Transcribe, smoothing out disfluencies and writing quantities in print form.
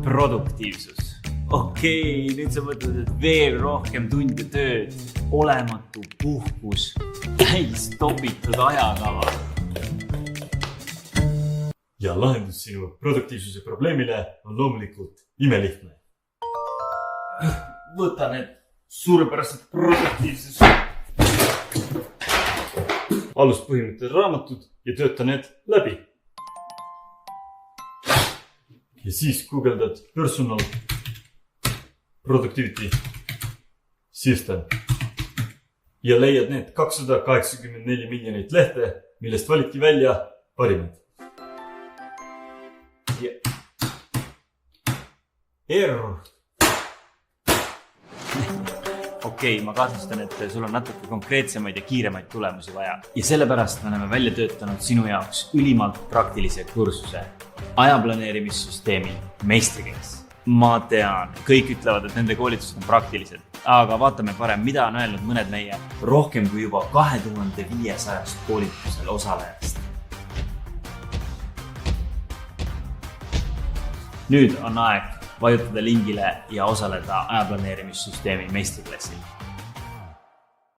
produktiivsus. Okei, nüüd sa mõtled, et veel rohkem tunde tööd, olematu puhkus, täis topitud ajakava. Ja lahendus sinu produktiivsuse probleemile on loomulikult imelihtne. Võta need suurepärased produktiivsus. Aluspõhimõtted raamatud ja tööta need läbi. Ja siis guugeldad personal productivity system ja leiad need 284 miljonit lehte, millest validki välja parimad. Error. Okei, ma kahtlustan, et sul on natuke konkreetsemaid ja kiiremaid tulemusi vaja. Ja sellepärast me oleme välja töötanud sinu jaoks ülimalt praktilise kursuse ajaplaneerimissüsteemi meistrikeeles. Ma tean, kõik ütlevad, et nende koolitused on praktilised, aga vaatame parem, mida on öelnud mõned meie rohkem kui juba 2500 koolitusel osalejast. Nüüd on aeg vajutada lingile ja osaleda ajaplaneerimissüsteemi meistriklassil.